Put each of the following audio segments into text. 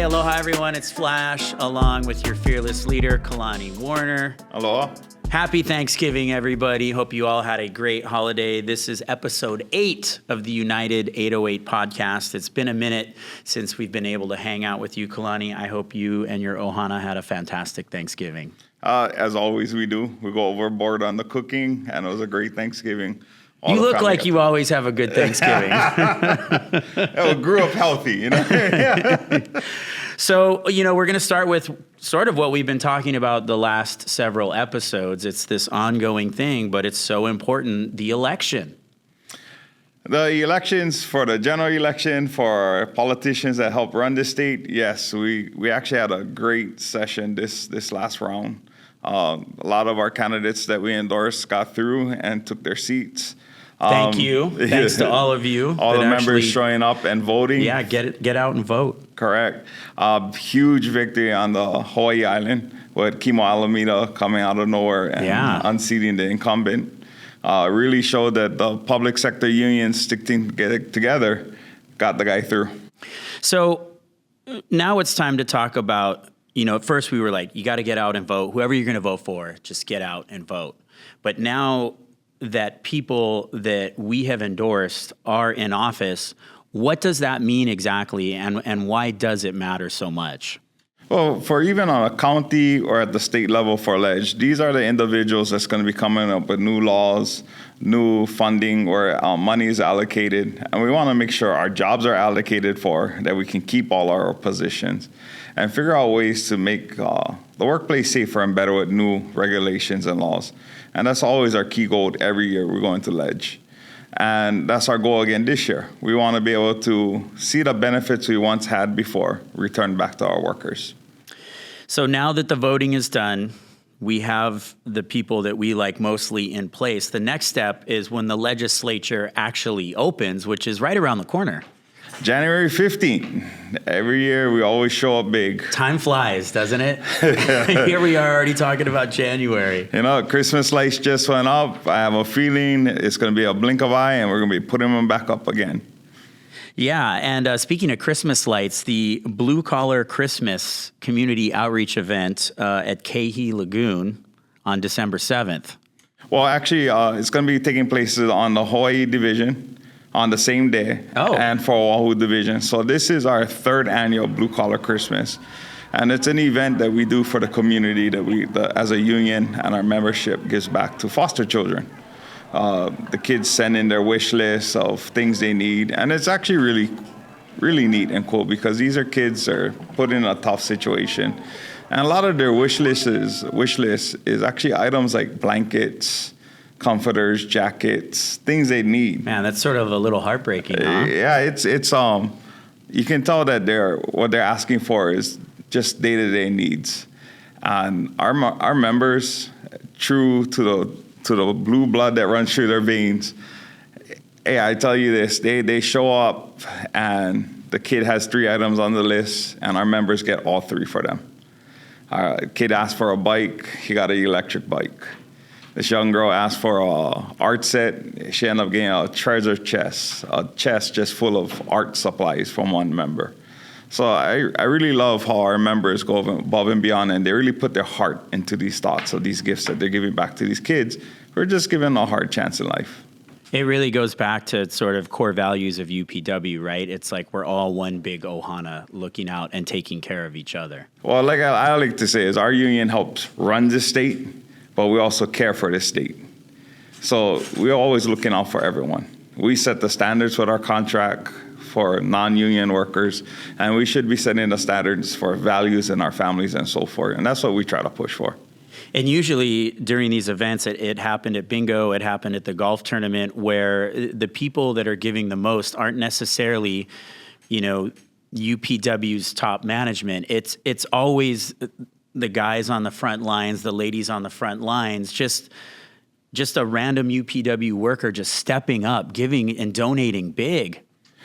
aloha everyone. It's Flash along with your fearless leader, Kalani Werner. Aloha. Happy Thanksgiving, everybody. Hope you all had a great holiday. This is episode 8 of the United 808 podcast. It's been a minute since we've been able to hang out with you, Kalani. I hope you and your ohana had a fantastic Thanksgiving. As always, we do. We go overboard on the cooking, and it was a great Thanksgiving. You look like you always have a good Thanksgiving. We grew up healthy, you know. So, we're going to start with sort of what we've been talking about the last several episodes. It's this ongoing thing, but it's so important, the election. The elections, for the general election, for politicians that help run the state, yes, we actually had a great session this last round. A lot of our candidates that we endorsed got through and took their seats. Thank you. Thanks to all of you. All the members showing up and voting. Yeah, get out and vote. Correct. Huge victory on the Hawaii Island with Kimo Alameda coming out of nowhere and unseating the incumbent. Really showed that the public sector unions sticking together got the guy through. So now it's time to talk about, at first we were like, you got to get out and vote. Whoever you're going to vote for, just get out and vote. But now that people that we have endorsed are in office, what does that mean exactly, and why does it matter so much? Well, for even on a county or at the state level for Ledge, these are the individuals that's going to be coming up with new laws, new funding where money is allocated, and we want to make sure our jobs are allocated for, that we can keep all our positions, and figure out ways to make the workplace safer and better with new regulations and laws. And that's always our key goal every year we're going to Ledge. And that's our goal again this year. We want to be able to see the benefits we once had before return back to our workers. So now that the voting is done, we have the people that we like mostly in place. The next step is when the legislature actually opens, which is right around the corner. January 15th. Every year we always show up big. Time flies, doesn't it? Here we are already talking about January. Christmas lights just went up. I have a feeling it's going to be a blink of eye and we're going to be putting them back up again. Yeah, and speaking of Christmas lights, the Blue Collar Christmas community outreach event at Kehi Lagoon on December 7th. Well, actually, it's going to be taking place on the Hawaii division on the same day and for Oahu division. So this is our 3rd annual Blue Collar Christmas. And it's an event that we do for the community that we, as a union and our membership, gives back to foster children. The kids send in their wish lists of things they need. And it's actually really, really neat and cool because these are kids that are put in a tough situation. And a lot of their wish list is actually items like blankets, comforters, jackets, things they need. Man, that's sort of a little heartbreaking, huh? Yeah, it's you can tell that what they're asking for is just day-to-day needs. And our members, true to the blue blood that runs through their veins, hey, I tell you this, they show up and the kid has 3 items on the list and our members get all 3 for them. Our kid asked for a bike, he got an electric bike. This young girl asked for an art set. She ended up getting a treasure chest, a chest just full of art supplies from one member. So I really love how our members go above and beyond, and they really put their heart into these thoughts of these gifts that they're giving back to these kids who are just given a hard chance in life. It really goes back to sort of core values of UPW, right? It's like we're all one big ohana looking out and taking care of each other. Well, like I like to say, is our union helps run the state, but we also care for the state. So we're always looking out for everyone. We set the standards with our contract for non-union workers, and we should be setting the standards for values in our families and so forth. And that's what we try to push for. And usually during these events, it happened at bingo, it happened at the golf tournament, where the people that are giving the most aren't necessarily, UPW's top management. It's always the guys on the front lines, the ladies on the front lines, just a random UPW worker just stepping up, giving and donating big.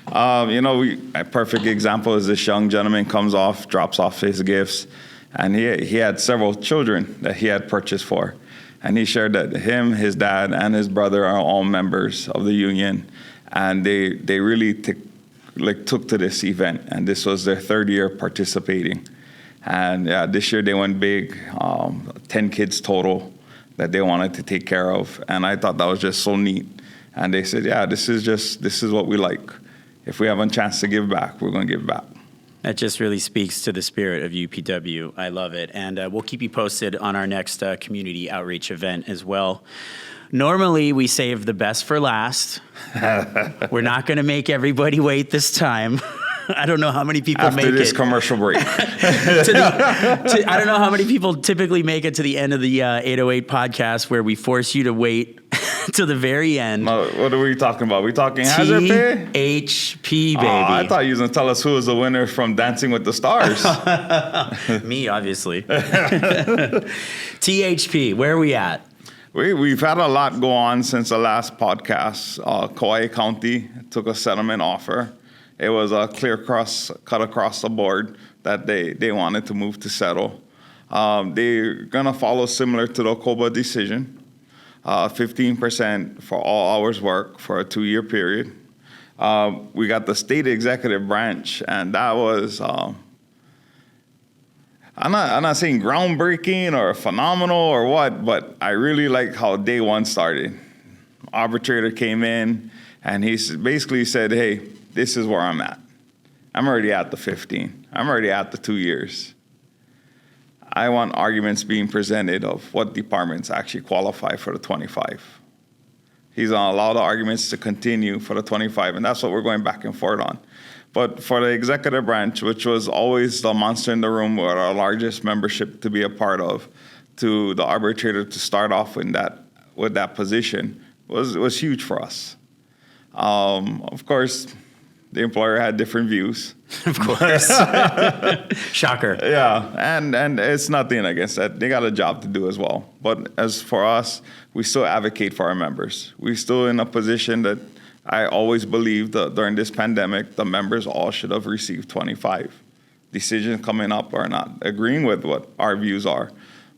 A perfect example is this young gentleman drops off his gifts, and he had several children that he had purchased for. And he shared that him, his dad, and his brother are all members of the union, and they really took to this event, and this was their third year participating. And this year they went big, 10 kids total that they wanted to take care of, and I thought that was just so neat. And they said, this is what we like. If we have a chance to give back, we're going to give back. That just really speaks to the spirit of UPW. I love it. And we'll keep you posted on our next community outreach event as well. Normally, we save the best for last. We're not going to make everybody wait this time. I don't know how many people make it. After this commercial break. I don't know how many people typically make it to the end of the 808 podcast where we force you to wait to the very end. What are we talking about? We talking hazard pay? THP, baby. I thought you was going to tell us who was the winner from Dancing with the Stars. Me, obviously. THP, where are we at? We've had a lot go on since the last podcast. Kauai County took a settlement offer. It was a cut across the board that they wanted to move to settle. They're going to follow similar to the Okoba decision, 15% for all hours work for a 2-year period. We got the state executive branch, and that was, I'm not saying groundbreaking or phenomenal or what, but I really like how day one started. Arbitrator came in, and he basically said, hey, this is where I'm at. I'm already at the 15. I'm already at the 2 years. I want arguments being presented of what departments actually qualify for the 25. He's going to allow the arguments to continue for the 25, and that's what we're going back and forth on. But for the executive branch, which was always the monster in the room with our largest membership to be a part of, to the arbitrator to start off with that position was huge for us. Of course, the employer had different views. Of course. Shocker. Yeah, and it's nothing against that. They got a job to do as well. But as for us, we still advocate for our members. We're still in a position that I always believed that during this pandemic, the members all should have received 25. Decisions coming up are not agreeing with what our views are,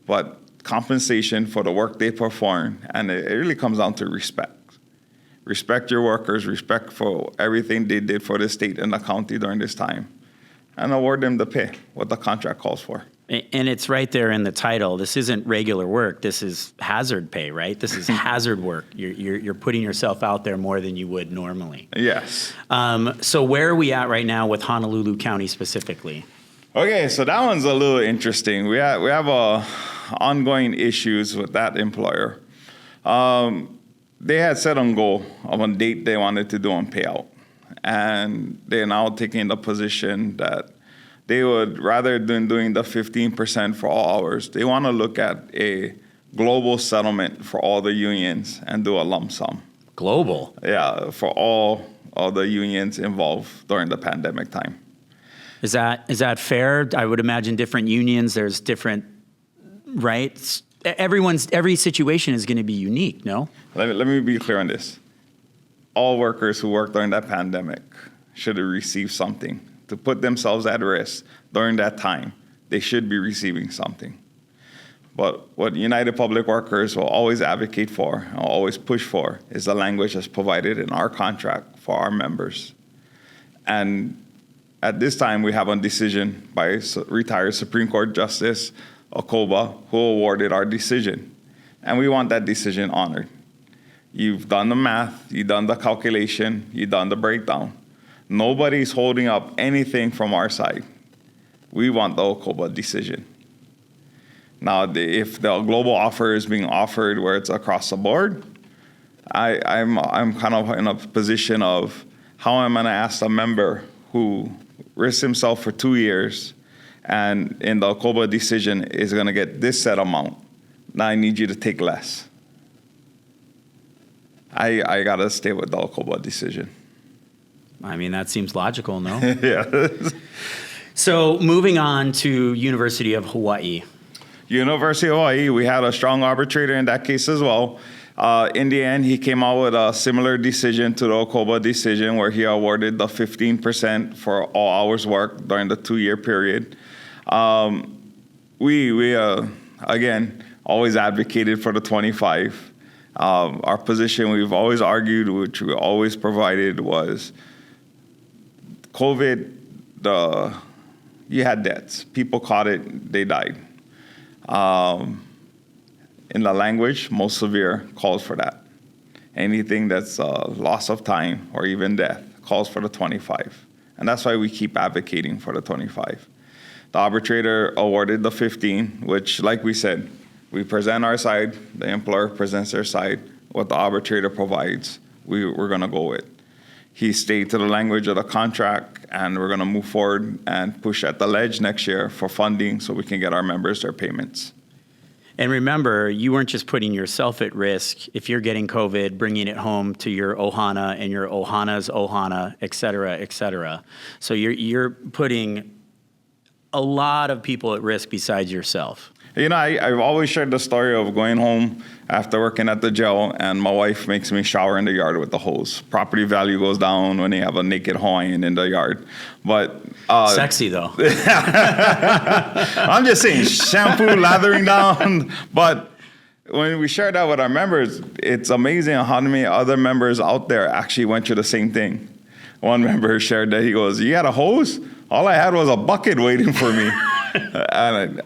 but compensation for the work they perform, and it really comes down to respect. Respect your workers, respect for everything they did for the state and the county during this time, and award them the pay, what the contract calls for. And it's right there in the title. This isn't regular work. This is hazard pay, right? This is hazard work. You're putting yourself out there more than you would normally. Yes. So where are we at right now with Honolulu County specifically? Okay, so that one's a little interesting. We have ongoing issues with that employer. They had set on goal of a date they wanted to do on payout. And they're now taking the position that they would, rather than doing the 15% for all hours, they want to look at a global settlement for all the unions and do a lump sum. Global? Yeah, for all the unions involved during the pandemic time. Is that fair? I would imagine different unions, there's different rights. Every situation is going to be unique, no? Let me be clear on this. All workers who worked during that pandemic should have received something. To put themselves at risk during that time, they should be receiving something. But what United Public Workers will always advocate for and always push for is the language that's provided in our contract for our members. And at this time, we have a decision by retired Supreme Court Justice Okoba, who awarded our decision. And we want that decision honored. You've done the math, you've done the calculation, you've done the breakdown. Nobody's holding up anything from our side. We want the Okoba decision. Now, if the global offer is being offered where it's across the board, I'm kind of in a position of how am I going to ask a member who risked himself for 2 years and in the Okoba decision is going to get this set amount. Now I need you to take less. I got to stay with the Okoba decision. I mean, that seems logical, no? Yeah. So moving on to University of Hawaii. University of Hawaii, we had a strong arbitrator in that case as well. In the end, he came out with a similar decision to the Okoba decision where he awarded the 15% for all hours worked during the 2-year period. We again, always advocated for the 25. Our position we've always argued, which we always provided, was COVID, you had deaths. People caught it, they died. In the language, most severe calls for that. Anything that's loss of time or even death calls for the 25. And that's why we keep advocating for the 25. The arbitrator awarded the 15, which, like we said, we present our side, the employer presents their side, what the arbitrator provides, we're going to go with. He stayed to the language of the contract, and we're going to move forward and push at the ledge next year for funding so we can get our members their payments. And remember, you weren't just putting yourself at risk. If you're getting COVID, bringing it home to your ohana and your ohana's ohana, et cetera, et cetera. So you're putting a lot of people at risk besides yourself. You know, I've always shared the story of going home after working at the jail, and my wife makes me shower in the yard with the hose. Property value goes down when they have a naked Hawaiian in the yard. But sexy, though. I'm just saying, shampoo lathering down. But when we share that with our members, it's amazing how many other members out there actually went through the same thing. One member shared that he goes, "You had a hose? All I had was a bucket waiting for me." And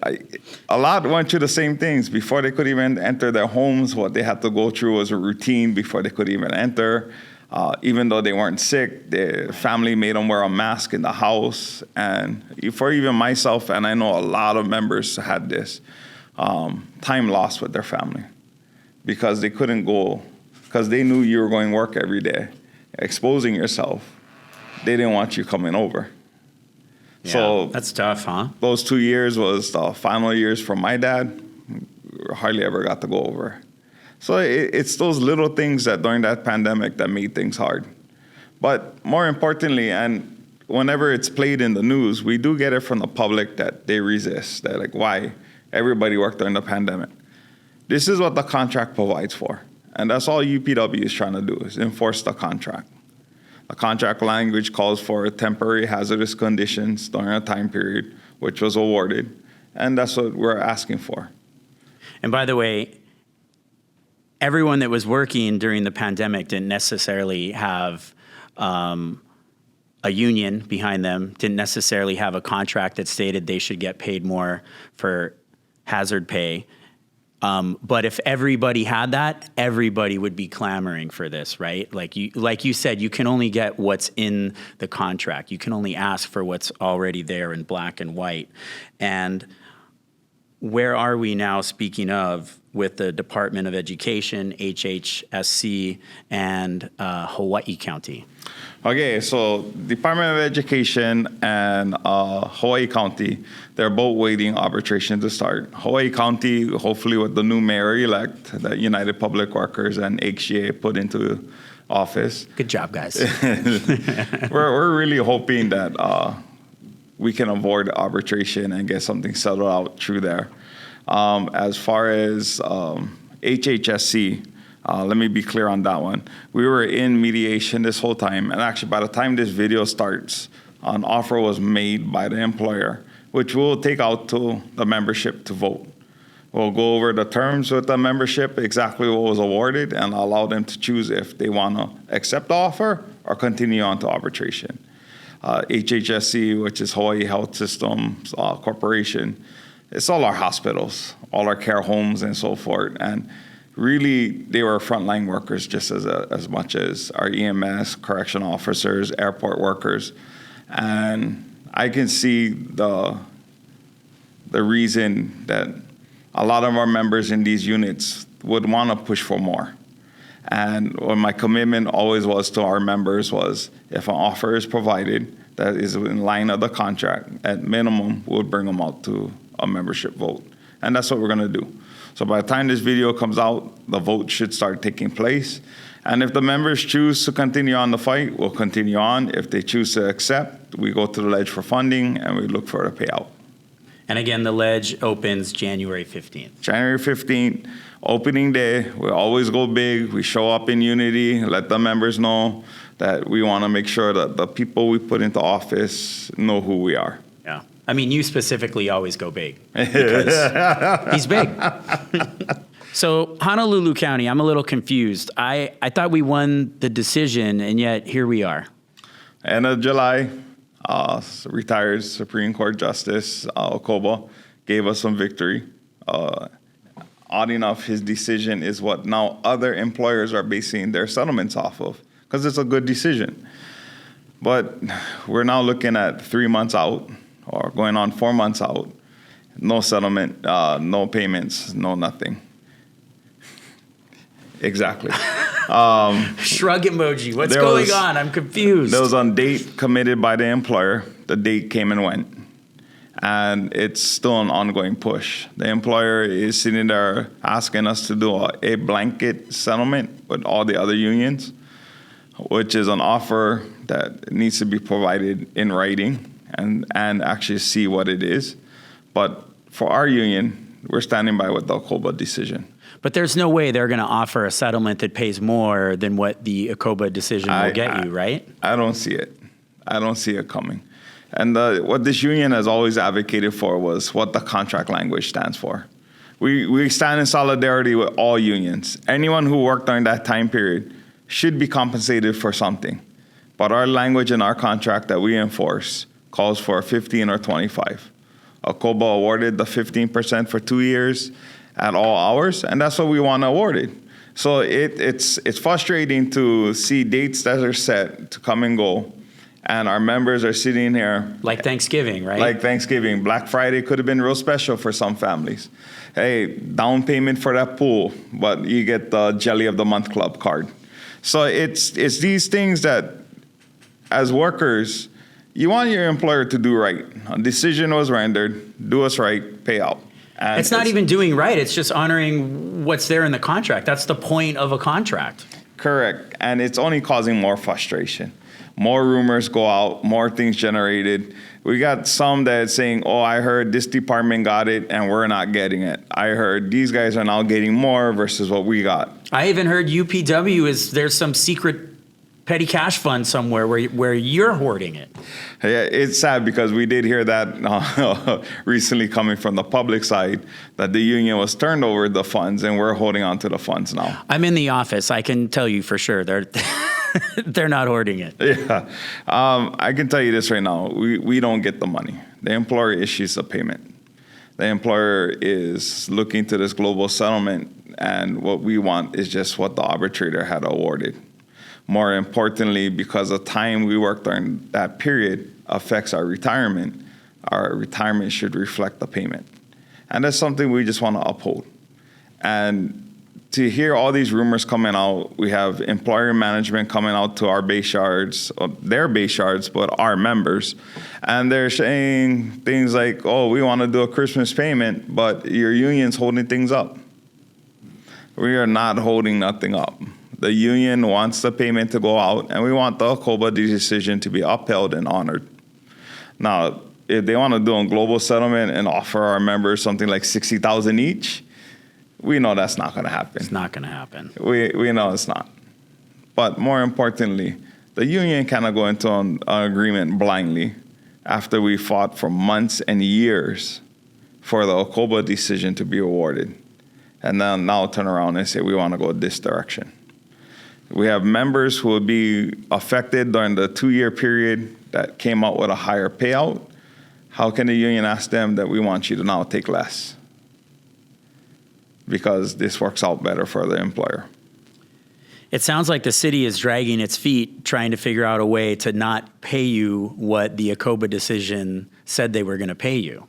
a lot went through the same things. Before they could even enter their homes, what they had to go through was a routine before they could even enter. Even though they weren't sick, their family made them wear a mask in the house. And for even myself, and I know a lot of members had this, time lost with their family because they couldn't go, because they knew you were going to work every day, exposing yourself. They didn't want you coming over. Yeah, so that's tough, huh? Those 2 years was the final years for my dad. Hardly ever got to go over. So it's those little things that during that pandemic that made things hard. But more importantly, and whenever it's played in the news, we do get it from the public that they resist. They're like, why? Everybody worked during the pandemic. This is what the contract provides for. And that's all UPW is trying to do, is enforce the contract. The contract language calls for temporary hazardous conditions during a time period, which was awarded, and that's what we're asking for. And by the way, everyone that was working during the pandemic didn't necessarily have a union behind them, didn't necessarily have a contract that stated they should get paid more for hazard pay. But if everybody had that, everybody would be clamoring for this, right? Like you said, you can only get what's in the contract. You can only ask for what's already there in black and white. And where are we now, speaking of, with the Department of Education, HHSC, and Hawaii County? Okay, so Department of Education and Hawaii County, they're both waiting arbitration to start. Hawaii County, hopefully with the new mayor-elect that United Public Workers and HCA put into office. Good job, guys. We're really hoping that we can avoid arbitration and get something settled out through there. As far as HHSC, let me be clear on that one. We were in mediation this whole time, and actually by the time this video starts, an offer was made by the employer, which we'll take out to the membership to vote. We'll go over the terms with the membership, exactly what was awarded, and allow them to choose if they want to accept the offer or continue on to arbitration. HHSC, which is Hawaii Health Systems Corporation, it's all our hospitals, all our care homes and so forth. And really, they were frontline workers just as much as our EMS, correctional officers, airport workers. And I can see the reason that a lot of our members in these units would want to push for more. And what my commitment always was to our members was, if an offer is provided that is in line of the contract, at minimum, we'll bring them out to a membership vote. And that's what we're going to do. So by the time this video comes out, the vote should start taking place. And if the members choose to continue on the fight, we'll continue on. If they choose to accept, we go to the ledge for funding, and we look for a payout. And again, the ledge opens January 15th. January 15th, opening day. We always go big. We show up in unity, let the members know that we want to make sure that the people we put into office know who we are. Yeah. I mean, you specifically always go big because he's big. So Honolulu County, I'm a little confused. I thought we won the decision, and yet here we are. End of July, retired Supreme Court Justice Okobo gave us some victory. Odd enough, his decision is what now other employers are basing their settlements off of, because it's a good decision. But we're now looking at 3 months out, or going on 4 months out. No settlement, no payments, no nothing. Exactly. Shrug emoji. What's going on? I'm confused. There was a date committed by the employer. The date came and went. And it's still an ongoing push. The employer is sitting there asking us to do a blanket settlement with all the other unions, which is an offer that needs to be provided in writing and actually see what it is. But for our union, we're standing by with the Okobo decision. But there's no way they're going to offer a settlement that pays more than what the Okobo decision will get you, right? I don't see it. I don't see it coming. And what this union has always advocated for was what the contract language stands for. We stand in solidarity with all unions. Anyone who worked during that time period should be compensated for something. But our language in our contract that we enforce calls for 15 or 25. Okobo awarded the 15% for 2 years at all hours, and that's what we want awarded. So it's frustrating to see dates that are set to come and go, and our members are sitting here. Like Thanksgiving, right? Like Thanksgiving. Black Friday could have been real special for some families. Hey, down payment for that pool, but you get the Jelly of the Month Club card. So it's these things that, as workers, you want your employer to do right. A decision was rendered, do us right, pay out. And it's not even doing right. It's just honoring what's there in the contract. That's the point of a contract. Correct. And it's only causing more frustration. More rumors go out, more things generated. We got some that saying, oh, I heard this department got it and we're not getting it. I heard these guys are now getting more versus what we got. I even heard UPW there's some secret petty cash fund somewhere where you're hoarding it. Yeah, it's sad because we did hear that recently coming from the public side, that the union was turned over the funds and we're holding on to the funds now. I'm in the office. I can tell you for sure they're not hoarding it. Yeah, I can tell you this right now. We don't get the money. The employer issues the payment. The employer is looking to this global settlement, and what we want is just what the arbitrator had awarded. More importantly, because the time we worked during that period affects our retirement should reflect the payment. And that's something we just want to uphold. And to hear all these rumors coming out, we have employer management coming out to our base yards, their base yards, but our members. And they're saying things like, oh, we want to do a Christmas payment, but your union's holding things up. We are not holding nothing up. The union wants the payment to go out, and we want the Okobo decision to be upheld and honored. Now, if they want to do a global settlement and offer our members something like $60,000 each, we know that's not going to happen. It's not going to happen. We know it's not. But more importantly, the union cannot go into an agreement blindly after we fought for months and years for the Okobo decision to be awarded, and then now turn around and say we want to go this direction. We have members who will be affected during the 2-year period that came out with a higher payout. How can the union ask them that we want you to now take less? Because this works out better for the employer. It sounds like the city is dragging its feet trying to figure out a way to not pay you what the Okobo decision said they were going to pay you.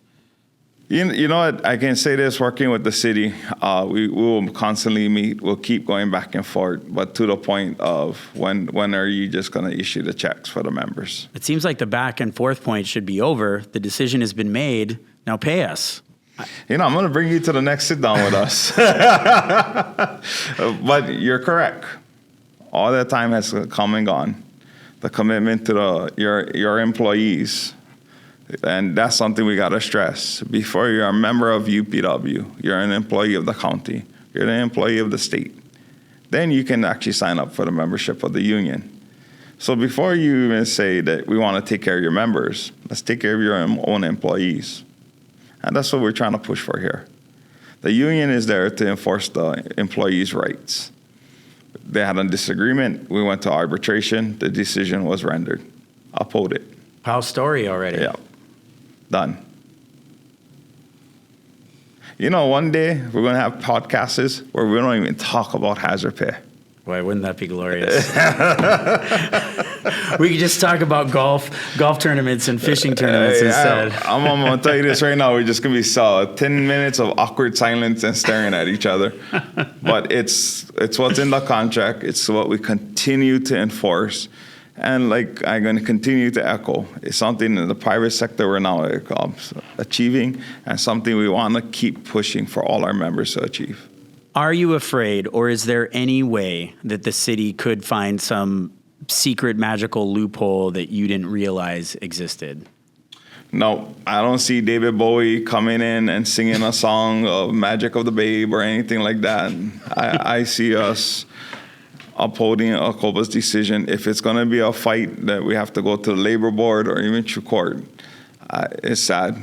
You know what? I can say this, working with the city, we will constantly meet. We'll keep going back and forth, but to the point of when are you just going to issue the checks for the members? It seems like the back and forth point should be over. The decision has been made. Now pay us. I'm going to bring you to the next sit down with us. But you're correct. All that time has come and gone. The commitment to your employees. And that's something we got to stress. Before you're a member of UPW, you're an employee of the county, you're an employee of the state, then you can actually sign up for the membership of the union. So before you even say that we want to take care of your members, let's take care of your own employees. And that's what we're trying to push for here. The union is there to enforce the employees' rights. They had a disagreement. We went to arbitration. The decision was rendered. Uphold it. House story already. Yeah. Done. You know, one day we're going to have podcasts where we don't even talk about hazard pay. Boy, wouldn't that be glorious? We could just talk about golf tournaments and fishing tournaments instead. I'm going to tell you this right now. We're just going to be solid. 10 minutes of awkward silence and staring at each other. But it's what's in the contract. It's what we continue to enforce. And like I'm going to continue to echo, it's something in the private sector we're now achieving and something we want to keep pushing for all our members to achieve. Are you afraid, or is there any way that the city could find some secret magical loophole that you didn't realize existed? No, I don't see David Bowie coming in and singing a song of Magic of the Babe or anything like that. I see us upholding Acoba's decision. If it's going to be a fight that we have to go to the labor board or even to court, it's sad.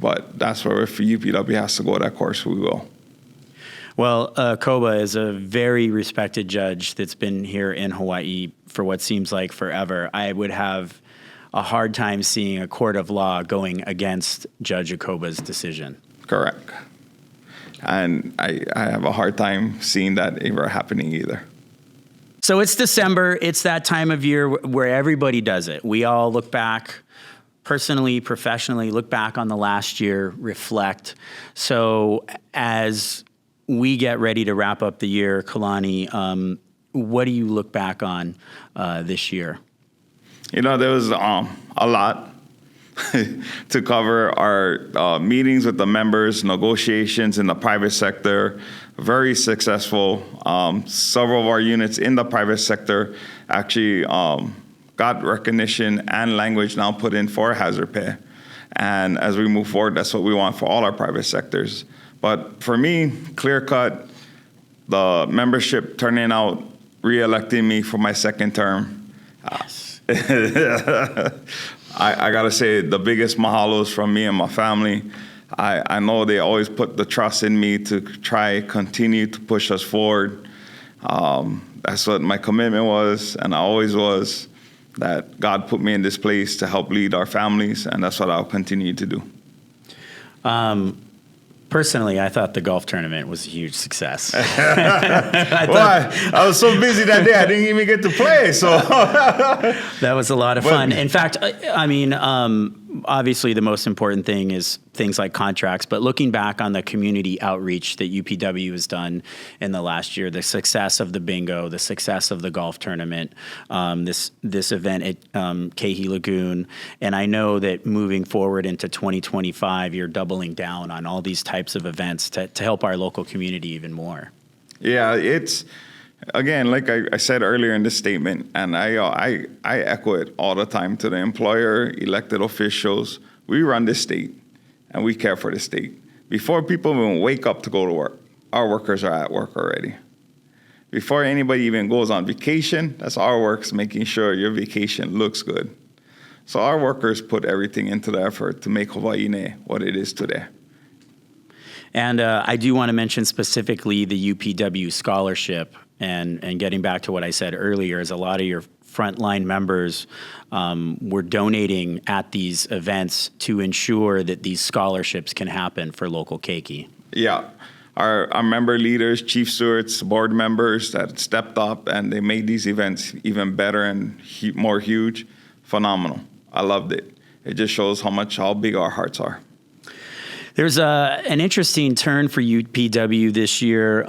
But that's where if UPW has to go that course, we will. Well, Acoba is a very respected judge that's been here in Hawaii for what seems like forever. I would have a hard time seeing a court of law going against Judge Acoba's decision. Correct. And I have a hard time seeing that ever happening either. So it's December. It's that time of year where everybody does it. We all look back, personally, professionally, look back on the last year, reflect. So as we get ready to wrap up the year, Kalani, what do you look back on this year? You know, there was a lot to cover. Our meetings with the members, negotiations in the private sector, very successful. Several of our units in the private sector actually got recognition and language now put in for hazard pay. And as we move forward, that's what we want for all our private sectors. But for me, clear cut, the membership turning out, re-electing me for my second term. Yes. I got to say, the biggest mahalos from me and my family. I know they always put the trust in me to continue to push us forward. That's what my commitment was, and I always was, that God put me in this place to help lead our families, and that's what I'll continue to do. Personally, I thought the golf tournament was a huge success. I was so busy that day, I didn't even get to play. So that was a lot of fun. In fact, I mean, obviously the most important thing is things like contracts, but looking back on the community outreach that UPW has done in the last year, the success of the bingo, the success of the golf tournament, this event at Kehi Lagoon, and I know that moving forward into 2025, you're doubling down on all these types of events to help our local community even more. Yeah, it's, again, like I said earlier in this statement, and I echo it all the time to the employer, elected officials. We run this state, and we care for the state. Before people even wake up to go to work, our workers are at work already. Before anybody even goes on vacation, that's our work, making sure your vacation looks good. So our workers put everything into the effort to make Hawaii what it is today. And I do want to mention specifically the UPW Scholarship. And getting back to what I said earlier, is a lot of your frontline members were donating at these events to ensure that these scholarships can happen for local keiki. Yeah. Our member leaders, chief stewards, board members that stepped up, and they made these events even better and more huge. Phenomenal. I loved it. It just shows how big our hearts are. There's an interesting turn for UPW this year.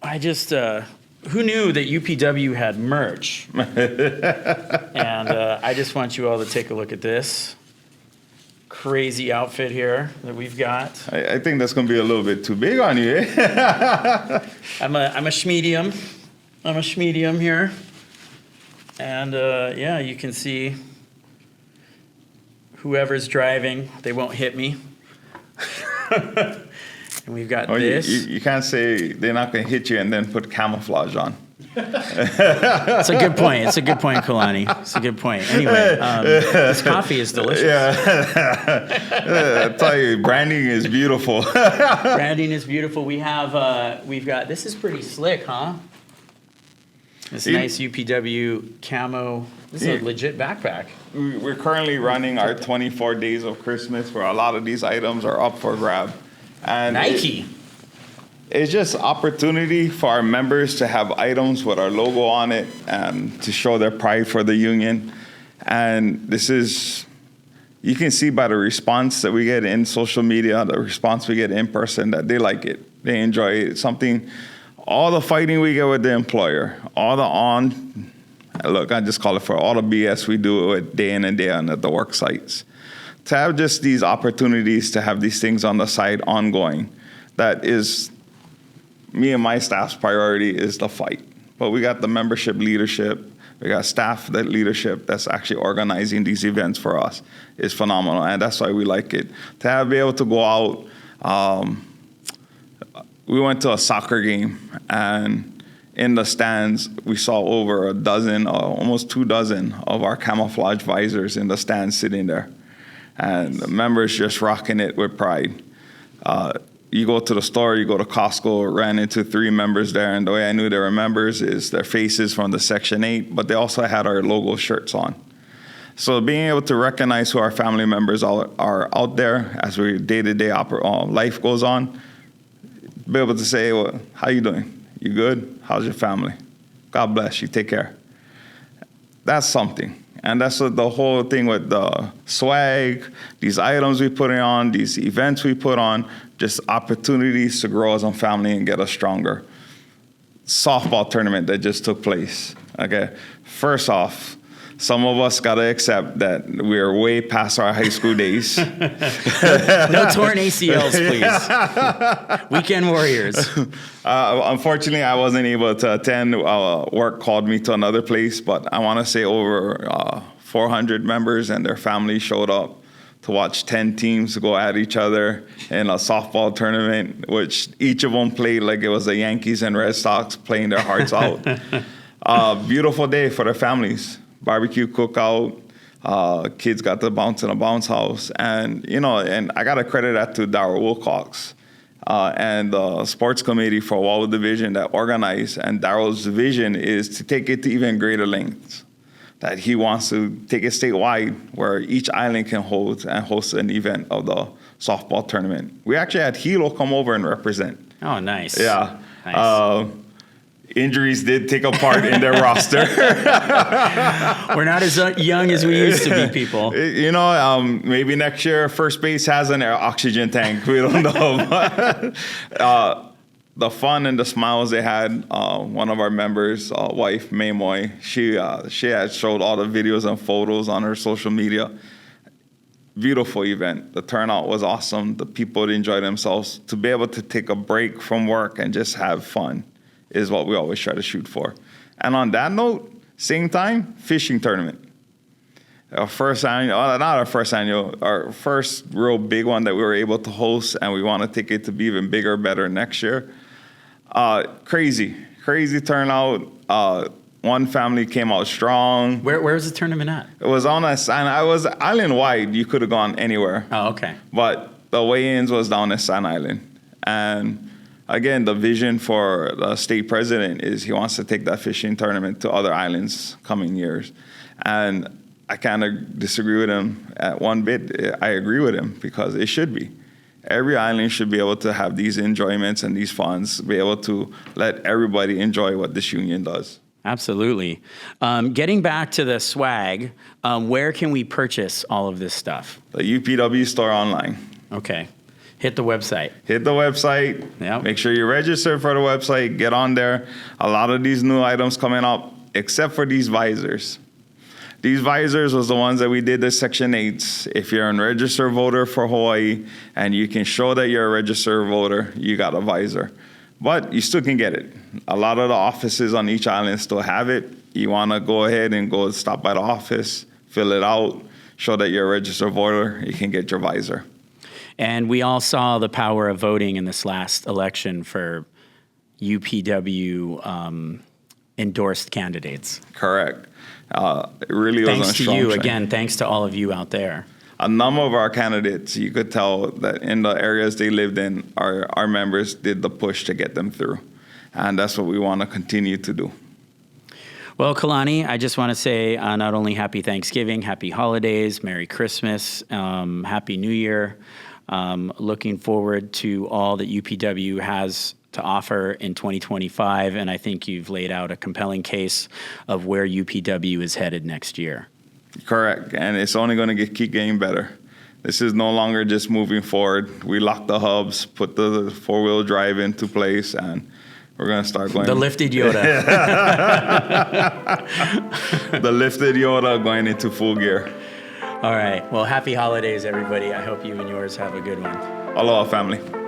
I just, who knew that UPW had merch? And I just want you all to take a look at this crazy outfit here that we've got. I think that's going to be a little bit too big on you, eh? I'm a schmedium. I'm a schmedium here. And yeah, you can see whoever's driving, they won't hit me. And we've got this. You can't say they're not going to hit you and then put camouflage on. It's a good point. It's a good point, Kalani. It's a good point. Anyway, this coffee is delicious. Yeah. I tell you, branding is beautiful. Branding is beautiful. We've got, this is pretty slick, huh? This nice UPW camo. This is a legit backpack. We're currently running our 24 days of Christmas, where a lot of these items are up for grab. And Nike. It's just opportunity for our members to have items with our logo on it and to show their pride for the union. And this is, you can see by the response that we get in social media, the response we get in person, that they like it. They enjoy it. It's something, all the fighting we get with the employer, all the look, I just call it for all the BS we do with day in and day out at the work sites. To have just these opportunities to have these things on the side ongoing, that is, me and my staff's priority is the fight. But we got the membership leadership, we got staff that leadership that's actually organizing these events for us is phenomenal, and that's why we like it. To be able to go out, we went to a soccer game, and in the stands, we saw over a dozen, almost 24 of our camouflage visors in the stands sitting there. And the members just rocking it with pride. You go to the store, you go to Costco, ran into 3 members there, and the way I knew they were members is their faces from the Section 8, but they also had our logo shirts on. So being able to recognize who our family members are out there as we day-to-day life goes on, be able to say, well, how you doing? You good? How's your family? God bless you. Take care. That's something. And that's what the whole thing with the swag, these items we put on, these events we put on, just opportunities to grow as a family and get us stronger. Softball tournament that just took place. Okay, first off, some of us got to accept that we're way past our high school days. No torn ACLs, please. Weekend warriors. Unfortunately, I wasn't able to attend. Work called me to another place, but I want to say over 400 members and their families showed up to watch 10 teams go at each other in a softball tournament, which each of them played like it was the Yankees and Red Sox playing their hearts out. Beautiful day for their families. Barbecue cookout, kids got to bounce in a bounce house. And, and I got to credit that to Darryl Wilcox and the sports committee for Wawa Division that organized. And Darryl's vision is to take it to even greater lengths, that he wants to take it statewide where each island can host an event of the softball tournament. We actually had Hilo come over and represent. Oh, nice. Yeah. Nice. Injuries did take a part in their roster. We're not as young as we used to be, people. Maybe next year first base has an oxygen tank. We don't know. The fun and the smiles they had. One of our members, wife, Maymoy, she had showed all the videos and photos on her social media. Beautiful event. The turnout was awesome. The people enjoyed themselves. To be able to take a break from work and just have fun is what we always try to shoot for. And on that note, same time, fishing tournament. Our first real big one that we were able to host, and we want to take it to be even bigger, better next year. Crazy turnout. One family came out strong. Where was the tournament at? It was on a sign. I was island wide. You could have gone anywhere. Oh, okay. But the weigh-ins was down at San Island. And again, the vision for the state president is he wants to take that fishing tournament to other islands coming years. And I kind of disagree with him at one bit. I agree with him because it should be. Every island should be able to have these enjoyments and these funds, be able to let everybody enjoy what this union does. Absolutely. Getting back to the swag, where can we purchase all of this stuff? The UPW store online. Okay. Hit the website. Yep. Make sure you register for the website. Get on there. A lot of these new items coming up, except for these visors. These visors was the ones that we did the Section 8s. If you're a registered voter for Hawaii and you can show that you're a registered voter, you got a visor. But you still can get it. A lot of the offices on each island still have it. You want to go ahead and go stop by the office, fill it out, show that you're a registered voter, you can get your visor. And we all saw the power of voting in this last election for UPW endorsed candidates. Correct. It really was a strong Thanks to you, again, thanks to all of you out there. A number of our candidates, you could tell that in the areas they lived in, our members did the push to get them through. And that's what we want to continue to do. Well, Kalani, I just want to say not only happy Thanksgiving, happy holidays, Merry Christmas, Happy New Year. Looking forward to all that UPW has to offer in 2025, and I think you've laid out a compelling case of where UPW is headed next year. Correct, and it's only going to keep getting better. This is no longer just moving forward. We locked the hubs, put the four-wheel drive into place, and we're going to start going. The lifted Yoda. The lifted Yoda going into full gear. All right. Well, happy holidays, everybody. I hope you and yours have a good one. Aloha, family.